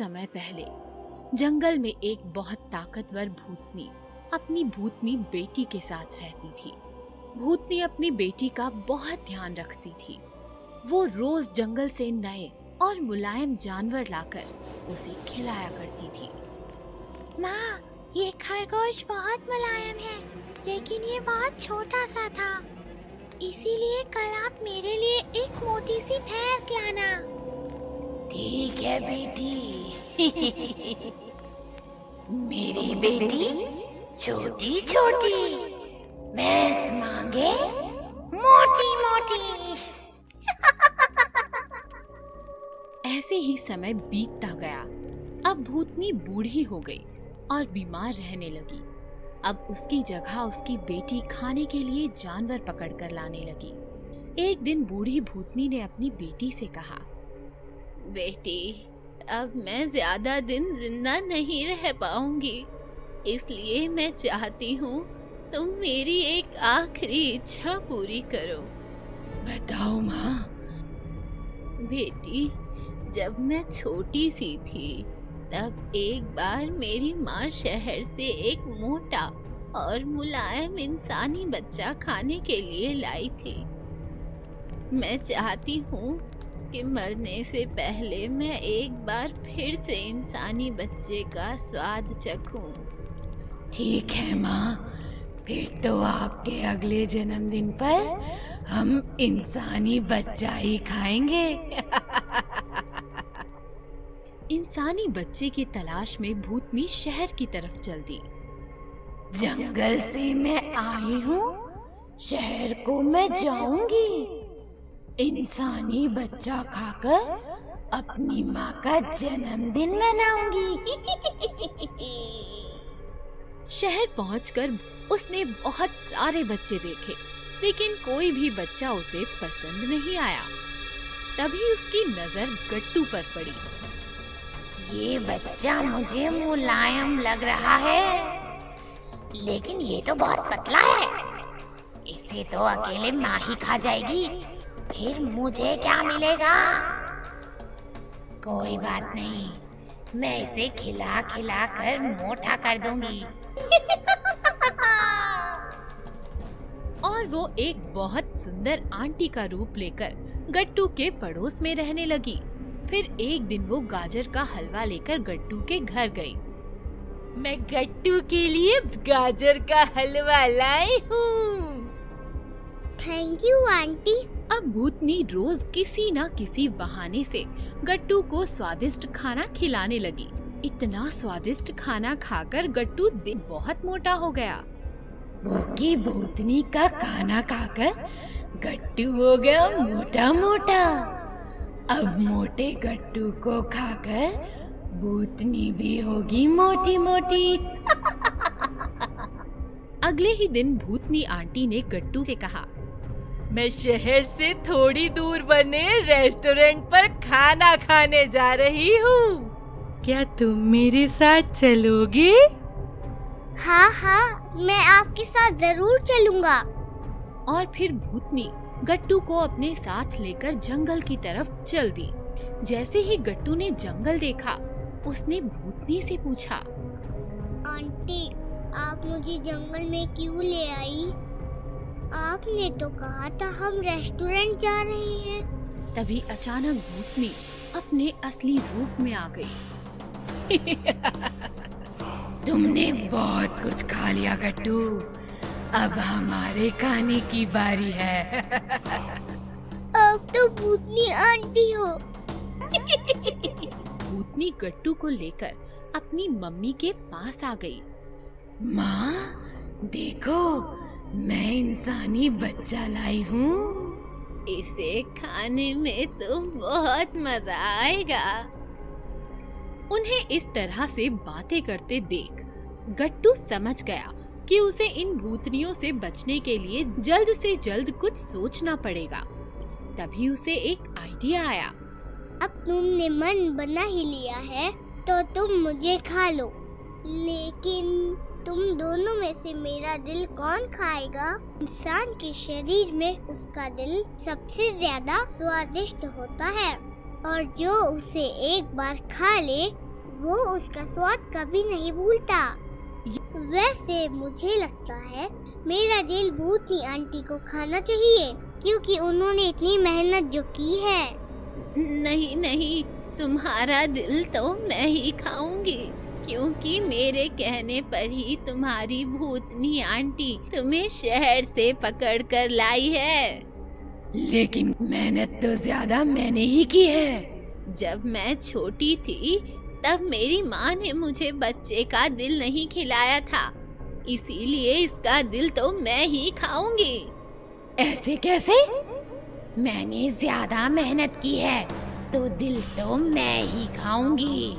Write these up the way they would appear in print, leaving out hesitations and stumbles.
समय पहले जंगल में एक बहुत ताकतवर भूतनी अपनी भूतनी बेटी के साथ रहती थी। भूतनी अपनी बेटी का बहुत ध्यान रखती थी। वो रोज जंगल से नए और मुलायम जानवर लाकर उसे खिलाया करती थी। माँ, ये खरगोश बहुत मुलायम है, लेकिन ये बहुत छोटा सा था। इसीलिए कल आप मेरे लिए एक मोटी सी भैंस लाना। ठीक है बेटी। मेरी बेटी छोटी छोटी, भैंस मांगे मोटी मोटी। ऐसे ही समय बीतता गया। अब भूतनी बूढ़ी हो गई और बीमार रहने लगी। अब उसकी जगह उसकी बेटी खाने के लिए जानवर पकड़कर लाने लगी। एक दिन बूढ़ी भूतनी ने अपनी बेटी से कहा, बेटी, अब मैं ज्यादा दिन जिंदा नहीं रह पाऊंगी, इसलिए मैं चाहती हूँ तुम मेरी एक आखिरी इच्छा पूरी करो। बताओ माँ। बेटी, जब मैं छोटी सी थी तब एक बार मेरी माँ शहर से एक मोटा और मुलायम इंसानी बच्चा खाने के लिए लाई थी। मैं चाहती हूँ कि मरने से पहले मैं एक बार फिर से इंसानी बच्चे का स्वाद चखूं। ठीक है माँ, फिर तो आपके अगले जन्मदिन पर हम इंसानी बच्चा ही खाएंगे। इंसानी बच्चे की तलाश में भूतनी शहर की तरफ चल दी। जंगल से मैं आई हूँ, शहर को मैं जाऊंगी। इंसानी बच्चा खाकर अपनी माँ का जन्मदिन मनाऊंगी। शहर पहुंचकर उसने बहुत सारे बच्चे देखे, लेकिन कोई भी बच्चा उसे पसंद नहीं आया। तभी उसकी नजर गट्टू पर पड़ी। ये बच्चा मुझे मुलायम लग रहा है, लेकिन ये तो बहुत पतला है। इसे तो अकेले माँ ही खा जाएगी, फिर मुझे क्या मिलेगा? कोई बात नहीं, मैं इसे खिला खिला कर मोटा कर दूंगी। और वो एक बहुत सुंदर आंटी का रूप लेकर गट्टू के पड़ोस में रहने लगी। फिर एक दिन वो गाजर का हलवा लेकर गट्टू के घर गई। मैं गट्टू के लिए गाजर का हलवा लाई हूँ। Thank you aunty. अब भूतनी रोज किसी न किसी बहाने से गट्टू को स्वादिष्ट खाना खिलाने लगी। इतना स्वादिष्ट खाना खाकर गट्टू बहुत मोटा हो गया। भूखी भूतनी का खाना खाकर गट्टू हो गया मोटा मोटा। अब मोटे गट्टू को खाकर भूतनी भी होगी मोटी मोटी। अगले ही दिन भूतनी आंटी ने गट्टू से कहा, मैं शहर से थोड़ी दूर बने रेस्टोरेंट पर खाना खाने जा रही हूँ। क्या तुम मेरे साथ चलोगे? हाँ, मैं आपके साथ जरूर चलूंगा। और फिर भूतनी गट्टू को अपने साथ लेकर जंगल की तरफ चल दी। जैसे ही गट्टू ने जंगल देखा, उसने भूतनी से पूछा, आंटी, आप मुझे जंगल में क्यों ले आई? आपने तो कहा था हम रेस्टोरेंट जा रहे हैं। तभी अचानक भूतनी अपने असली रूप में आ गई। तुमने बहुत कुछ खा लिया गट्टू, अब हमारे खाने की बारी है। अब तो भूतनी आंटी हो। भूतनी गट्टू को लेकर अपनी मम्मी के पास आ गई। माँ, देखो, मैं इंसानी बच्चा लाई हूँ। इसे खाने में तो बहुत मजा आएगा। उन्हें इस तरह से बातें करते देख गट्टू समझ गया कि उसे इन भूतनियों से बचने के लिए जल्द से जल्द कुछ सोचना पड़ेगा। तभी उसे एक आइडिया आया। अब तुमने मन बना ही लिया है तो तुम मुझे खा लो, लेकिन तुम दोनों में से मेरा दिल कौन खाएगा? इंसान के शरीर में उसका दिल सबसे ज्यादा स्वादिष्ट होता है और जो उसे एक बार खा ले वो उसका स्वाद कभी नहीं भूलता। वैसे मुझे लगता है मेरा दिल भूतनी आंटी को खाना चाहिए, क्योंकि उन्होंने इतनी मेहनत जो की है। नहीं नहीं, तुम्हारा दिल तो मैं ही खाऊंगी, क्योंकि मेरे कहने पर ही तुम्हारी भूतनी आंटी तुम्हें शहर से पकड़ कर लाई है। लेकिन मेहनत तो ज्यादा मैंने ही की है। जब मैं छोटी थी तब मेरी माँ ने मुझे बच्चे का दिल नहीं खिलाया था, इसीलिए इसका दिल तो मैं ही खाऊंगी। ऐसे कैसे? मैंने ज्यादा मेहनत की है, तो दिल तो मैं ही खाऊंगी।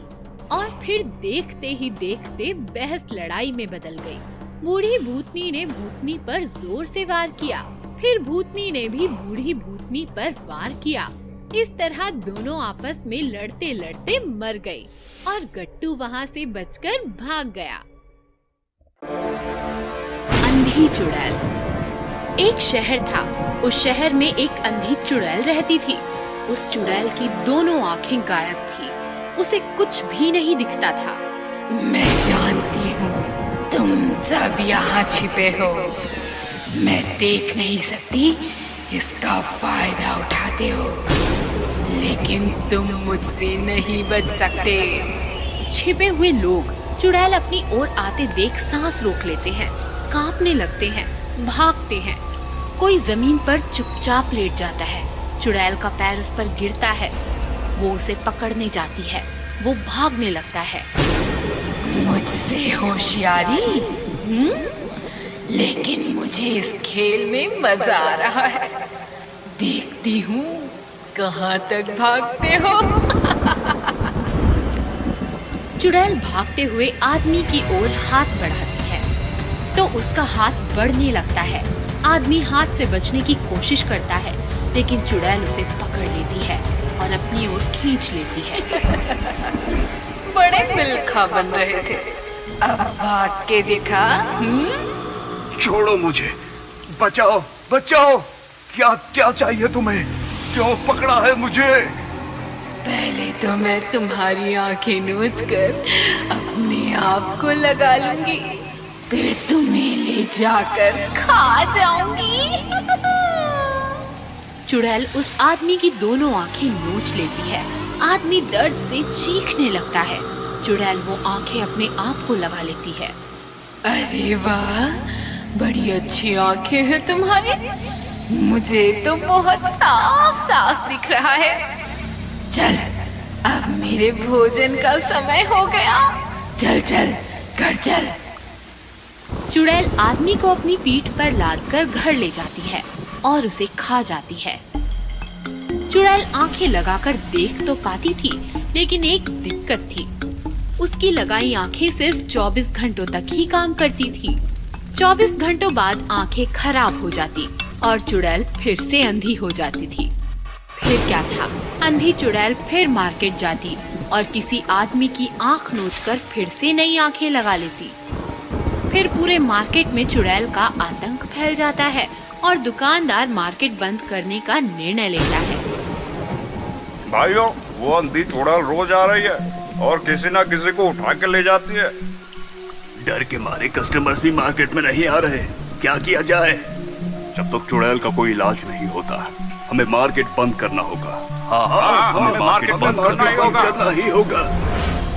और फिर देखते ही देखते बहस लड़ाई में बदल गई। बूढ़ी भूतनी ने भूतनी पर जोर से वार किया, फिर भूतनी ने भी बूढ़ी भूतनी पर वार किया। इस तरह दोनों आपस में लड़ते लड़ते मर गए और गट्टू वहाँ से बचकर भाग गया। अंधी चुड़ैल। एक शहर था। उस शहर में एक अंधी चुड़ैल रहती थी। उस चुड़ैल की दोनों आंखें गायब थी, उसे कुछ भी नहीं दिखता था। मैं जानती हूँ तुम सब यहाँ छिपे हो। मैं देख नहीं सकती, इसका फायदा उठाते हो, लेकिन तुम मुझसे नहीं बच सकते। छिपे हुए लोग चुड़ैल अपनी ओर आते देख सांस रोक लेते हैं, कांपने लगते हैं, भागते हैं। कोई जमीन पर चुपचाप लेट जाता है। चुड़ैल का पैर उस पर गिरता है, वो उसे पकड़ने जाती है। वो भागने लगता है। मुझसे होशियारी? लेकिन मुझे इस खेल में मजा आ रहा है। देखती हूँ कहाँ तक भागते हो। चुड़ैल भागते हुए आदमी की ओर हाथ बढ़ाती है, तो उसका हाथ बढ़ने लगता है। आदमी हाथ से बचने की कोशिश करता है, लेकिन चुड़ैल उसे पकड़ लेती है और अपनी ओर खींच लेती है। बड़े मिलखा बन रहे थे, अब भाग के दिखा। छोड़ो मुझे, बचाओ बचाओ। क्या क्या चाहिए तुम्हें? क्यों पकड़ा है मुझे? पहले तो मैं तुम्हारी आंखें नोच कर अपने आप को लगा लूंगी, फिर तुम्हें ले जाकर खा जाऊंगी। चुड़ैल उस आदमी की दोनों आंखें नोच लेती है। आदमी दर्द से चीखने लगता है। चुड़ैल वो आंखें अपने आप को लगा लेती है। अरे वाह, बड़ी अच्छी आंखें हैं तुम्हारी। मुझे तो बहुत साफ साफ दिख रहा है। चल, अब मेरे भोजन का समय हो गया। चल चल, घर चल। चुड़ैल आदमी को अपनी पीठ पर लादकर घर ले जाती है और उसे खा जाती है। चुड़ैल आंखें लगाकर देख तो पाती थी, लेकिन एक दिक्कत थी। उसकी लगाई आंखें सिर्फ 24 घंटों तक ही काम करती थी। 24 घंटों बाद आंखें खराब हो जाती और चुड़ैल फिर से अंधी हो जाती थी। फिर क्या था, अंधी चुड़ैल फिर मार्केट जाती और किसी आदमी की आंख नोचकर फिर से नई आंखें लगा लेती। फिर पूरे मार्केट में चुड़ैल का आतंक फैल जाता है और दुकानदार मार्केट बंद करने का निर्णय लेता है। भाइयों, वो अंधी चुड़ैल रोज आ रही है और किसी ना किसी को उठा के ले जाती है। डर के मारे कस्टमर्स भी मार्केट में नहीं आ रहे। क्या किया जाए? जब तक चुड़ैल का कोई इलाज नहीं होता, हमें मार्केट बंद करना होगा। हाँ, हमें मार्केट बंद करना ही होगा।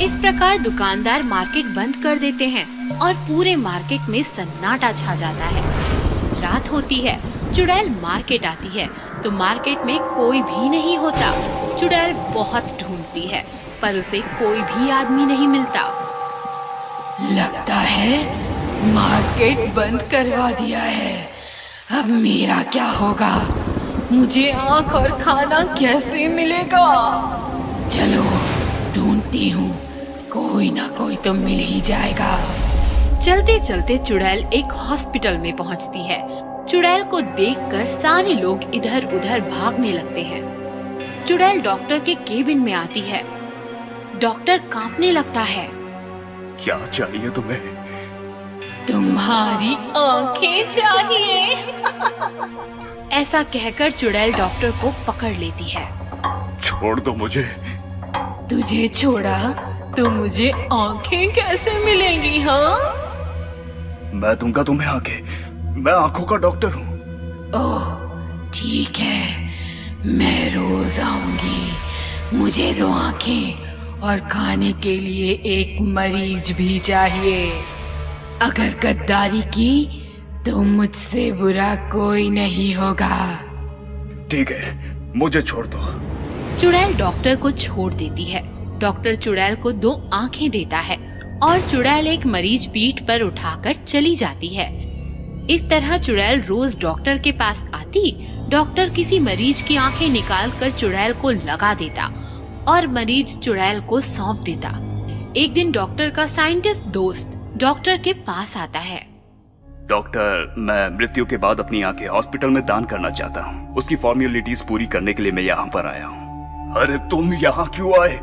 इस प्रकार दुकानदार मार्केट बंद कर देते हैं और पूरे मार्केट में सन्नाटा छा जाता है। रात होती है, चुड़ैल मार्केट आती है तो मार्केट में कोई भी नहीं होता। चुड़ैल बहुत ढूंढती है, पर उसे कोई भी आदमी नहीं मिलता। लगता है मार्केट बंद करवा दिया है। अब मेरा क्या होगा? मुझे आँख और खाना कैसे मिलेगा? चलो ढूंढती हूँ, कोई ना कोई तो मिल ही जाएगा। चलते चलते चुड़ैल एक हॉस्पिटल में पहुंचती है। चुड़ैल को देखकर सारे लोग इधर उधर भागने लगते हैं। चुड़ैल डॉक्टर के केबिन में आती है। डॉक्टर कांपने लगता है। क्या चाहिए तुम्हें? तुम्हारी आंखें चाहिए। ऐसा कहकर चुड़ैल डॉक्टर को पकड़ लेती है। छोड़ दो मुझे। तुझे छोड़ा तो मुझे आंखें कैसे मिलेंगी? हाँ, मैं दूंगा तुम्हें आंखें। मैं आंखों का डॉक्टर हूँ। ओह ठीक है, मैं रोज आऊंगी। मुझे 2 आंखें और खाने के लिए एक मरीज भी चाहिए। अगर गद्दारी की तो मुझसे बुरा कोई नहीं होगा। ठीक है, मुझे छोड़ दो। चुड़ैल डॉक्टर को छोड़ देती है। डॉक्टर चुड़ैल को 2 आंखें देता है और चुड़ैल एक मरीज पीठ पर उठाकर चली जाती है। इस तरह चुड़ैल रोज डॉक्टर के पास आती। डॉक्टर किसी मरीज की आंखें निकाल कर चुड़ैल को लगा देता और मरीज चुड़ैल को सौंप देता। एक दिन डॉक्टर का साइंटिस्ट दोस्त डॉक्टर के पास आता है। डॉक्टर, मैं मृत्यु के बाद अपनी आंखें हॉस्पिटल में दान करना चाहता हूँ। उसकी फॉर्मेलिटीज पूरी करने के लिए मैं यहाँ पर आया हूँ। अरे तुम यहाँ क्यों आए?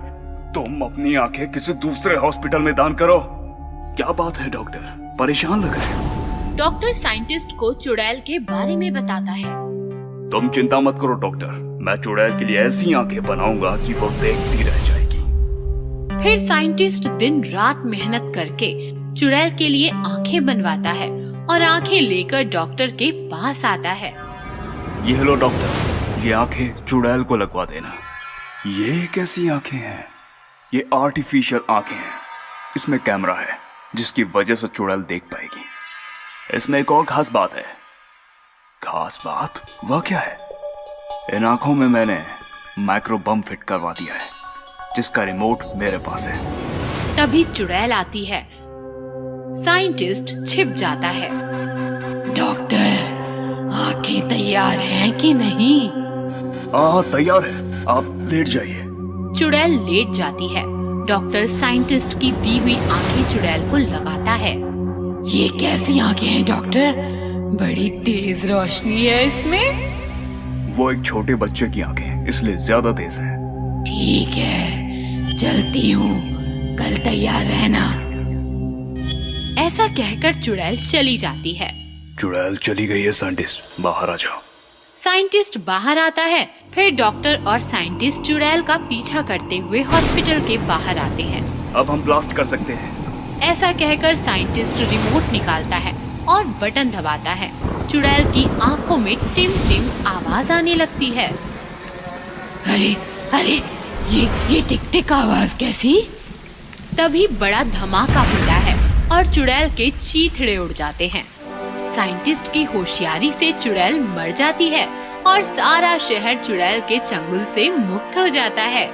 तुम अपनी आंखें किसी दूसरे हॉस्पिटल में दान करो। क्या बात है डॉक्टर, परेशान लग रहे हो? डॉक्टर साइंटिस्ट को चुड़ैल के बारे में बताता है। तुम चिंता मत करो डॉक्टर, मैं चुड़ैल के लिए ऐसी आंखें बनाऊंगा कि वो देखती रह जाएगी। फिर साइंटिस्ट दिन रात मेहनत करके चुड़ैल के लिए आंखें बनवाता है और आंखें लेकर डॉक्टर के पास आता है। ये लो डॉक्टर, ये आंखें चुड़ैल को लगवा देना। ये कैसी आंखें हैं? ये आर्टिफिशियल आंखें हैं। इसमें कैमरा है जिसकी वजह से चुड़ैल देख पाएगी। इसमें एक और खास बात है। खास बात? वह क्या है? इन आंखों में मैंने माइक्रो बम फिट करवा दिया है जिसका रिमोट मेरे पास है। तभी चुड़ैल आती है। साइंटिस्ट छिप जाता है। डॉक्टर, आंखें तैयार हैं कि नहीं? हाँ तैयार है, आप लेट जाइए। चुड़ैल लेट जाती है। डॉक्टर साइंटिस्ट की दी हुई आंखें चुड़ैल को लगाता है। ये कैसी आंखें हैं डॉक्टर? बड़ी तेज रोशनी है इसमें। वो एक छोटे बच्चे की आंखें, इसलिए ज्यादा तेज है। ठीक है, चलती हूँ, कल तैयार रहना। ऐसा कहकर चुड़ैल चली जाती है। चुड़ैल चली गई है साइंटिस्ट, बाहर आ जाओ। साइंटिस्ट बाहर आता है। फिर डॉक्टर और साइंटिस्ट चुड़ैल का पीछा करते हुए हॉस्पिटल के बाहर आते हैं। अब हम ब्लास्ट कर सकते हैं। ऐसा कहकर साइंटिस्ट रिमोट निकालता है और बटन दबाता है। चुड़ैल की आंखों में टिम टिम आवाज आने लगती है। अरे अरे, ये टिक टिक आवाज कैसी? तभी बड़ा धमाका होता है और चुड़ैल के चीथड़े उड़ जाते हैं। साइंटिस्ट की होशियारी से चुड़ैल मर जाती है और सारा शहर चुड़ैल के चंगुल से मुक्त हो जाता है।